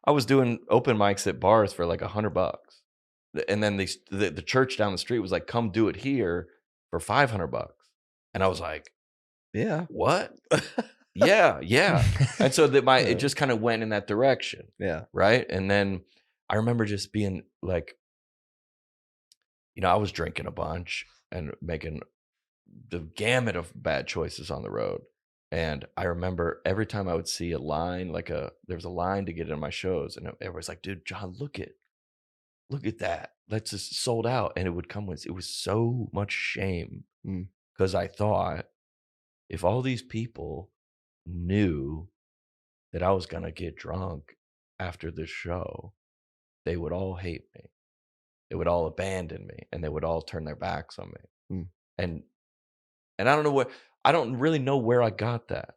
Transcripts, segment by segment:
I was doing open mics at bars for like $100. And then the church down the street was like, come do it here for $500. And I was like, Yeah. what? Yeah. And so that it Yeah. just kind of went in that direction. Yeah. Right. And then I remember just being like, I was drinking a bunch and making the gamut of bad choices on the road. And I remember every time I would see a line, there was a line to get in my shows, and everybody's like, dude, John, look at that. That's just sold out. And it would come with, it was so much shame because I thought if all these people knew that I was going to get drunk after this show, they would all hate me. They would all abandon me, and they would all turn their backs on me. And I don't really know where I got that.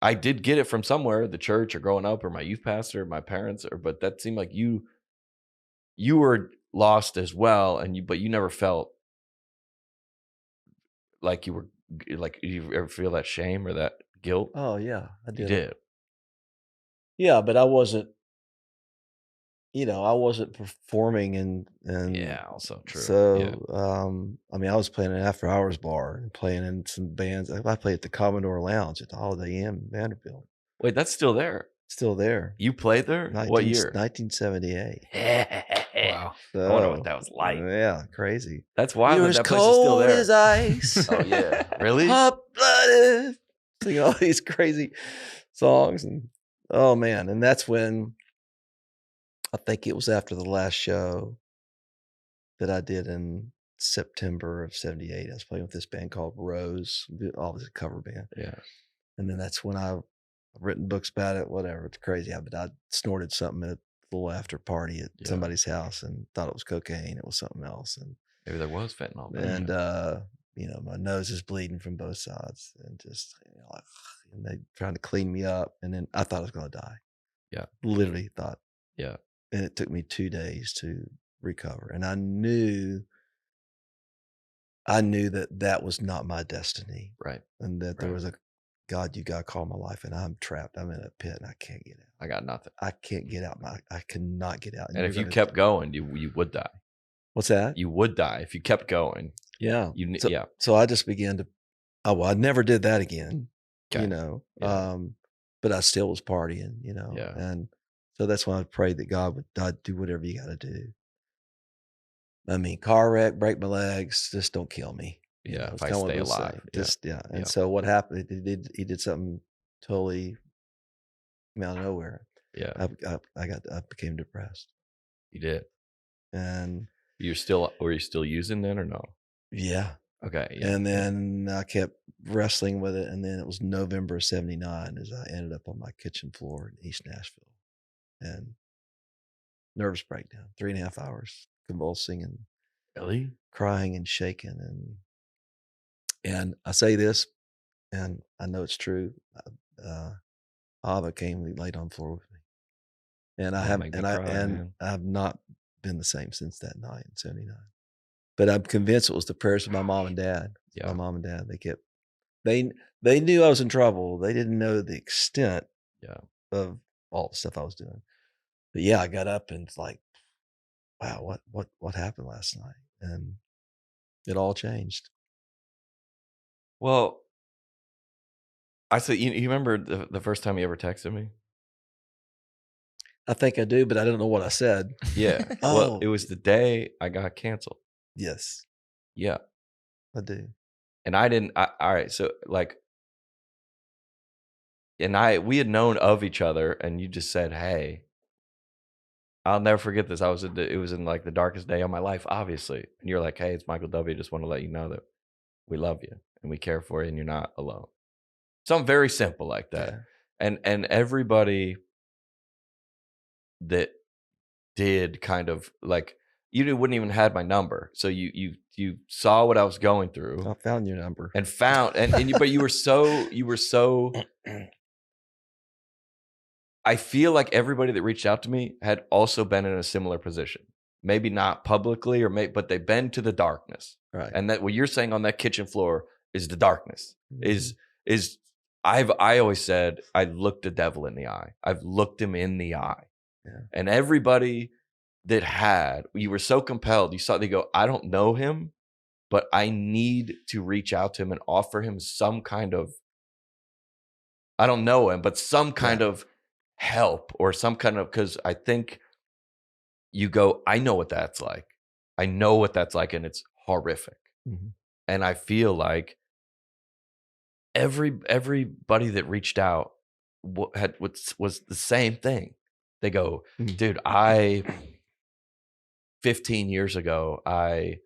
I did get it from somewhere, the church or growing up or my youth pastor, or my parents, but that seemed like you were lost as well. But you never felt like you were like, you ever feel that shame or that guilt? Oh yeah, I You did. did. Yeah, but I wasn't, I wasn't performing and Yeah, also true. Yeah. so, I mean, I was playing an after hours bar and playing in some bands. I played at the Commodore Lounge at the Holiday Inn in Vanderbilt. Wait, that's still there. Still there. You played there? What year? 1978. Wow. I wonder what that was like. Yeah, crazy. That's wild You're that as that place is still cold there. as ice. Oh yeah. Really? Hot-blooded. Sing all these crazy songs. And oh man. And that's when I think it was after the last show that I did in September of 78. I was playing with this band called Rose, always a cover band. Yeah. And then that's when I've written books about it, whatever. It's crazy. But I snorted something at a little after party at somebody's house and thought it was cocaine. It was something else. And maybe there was fentanyl. and my nose is bleeding from both sides, and just and they trying to clean me up, and then I thought I was going to die. Yeah, literally thought. Yeah, and it took me 2 days to recover, and I knew that was not my destiny, right, and that there was a God, you got to call my life, and I'm trapped. I'm in a pit, and I can't get out. I got nothing. I can't get out. I cannot get out. And if you kept going, you would die. What's that? You would die if you kept going. Yeah. Yeah. So I just began to, I never did that again, Okay. but I still was partying, Yeah. and so that's why I prayed that God would do whatever you got to do. I mean, car wreck, break my legs, just don't kill me. Yeah. If I stay alive. And so what happened, he did something totally out of nowhere. Yeah. I became depressed. You did. And were you still using then or no? Yeah. Okay. Yeah. And then I kept wrestling with it. And then it was November of 79 as I ended up on my kitchen floor in East Nashville. And nervous breakdown, 3.5 hours, convulsing and really crying and shaking. And I say this, and I know it's true. Ava came and laid on the floor with me. And I have not been the same since that night in 79. But I'm convinced it was the prayers of my mom and dad. Yeah. My mom and dad, they knew I was in trouble. They didn't know the extent of all the stuff I was doing. But yeah, I got up and it's like, wow, what happened last night? And it all changed. Well, I said, you remember the first time you ever texted me? I think I do, but I don't know what I said. Yeah. Well, it was the day I got canceled. Yes. Yeah. I do. And I didn't. All right. So we had known of each other, and you just said, "Hey, I'll never forget this. It was in like the darkest day of my life, obviously." And you're like, "Hey, it's Michael W. Just want to let you know that we love you and we care for you, and you're not alone." Something very simple like that. Yeah. And everybody that did kind of like, you wouldn't even had my number, so you saw what I was going through. I found your number and but you were so. I feel like everybody that reached out to me had also been in a similar position. Maybe not publicly, but they've been to the darkness, right? And that what you're saying on that kitchen floor is the darkness. Mm-hmm. Is I always said I looked the devil in the eye. I've looked him in the eye. Yeah. And everybody that you were so compelled, they go, I don't know him, but I need to reach out to him and offer him some kind of, I don't know him, but some kind of help or some kind of, because I think you go, I know what that's like. I know what that's like, and it's horrific. Mm-hmm. And I feel like everybody that reached out was the same thing. They go, dude, 15 years ago, I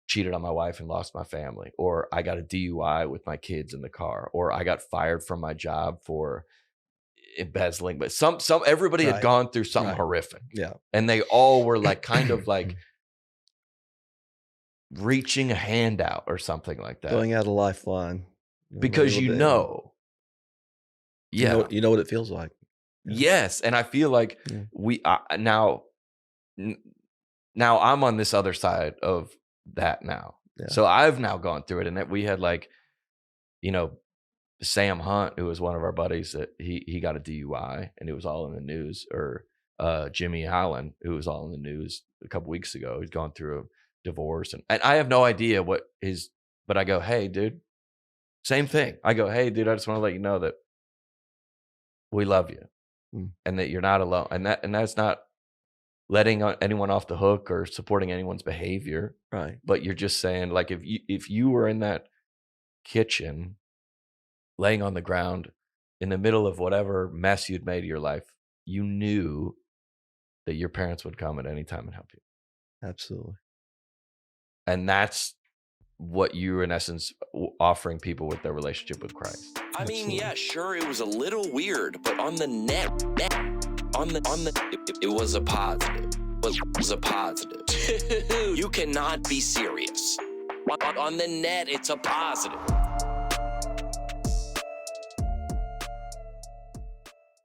cheated on my wife and lost my family, or I got a DUI with my kids in the car, or I got fired from my job for embezzling. But everybody had gone through something horrific. Yeah. And they all were like kind of like reaching a hand out or something like that. Throwing out a lifeline. Because you know. Yeah. You know what it feels like. Yeah. Yes. And I feel like now I'm on this other side of that now. Yeah. So I've now gone through it, and we had like, Sam Hunt, who was one of our buddies, that he got a DUI and it was all in the news, or Jimmy Allen, who was all in the news a couple weeks ago. He's gone through a divorce, and I have no idea what but I go, hey, dude, same thing. I go, hey, dude, I just want to let you know that we love you and that you're not alone. And that's not letting anyone off the hook or supporting anyone's behavior. Right. But you're just saying, like, if you were in that kitchen laying on the ground in the middle of whatever mess you'd made of your life, you knew that your parents would come at any time and help you. Absolutely. And that's what you're in essence offering people with their relationship with Christ. I mean, yeah, sure, it was a little weird, but on the net, it was a positive. It was a positive. You cannot be serious. On the net, it's a positive.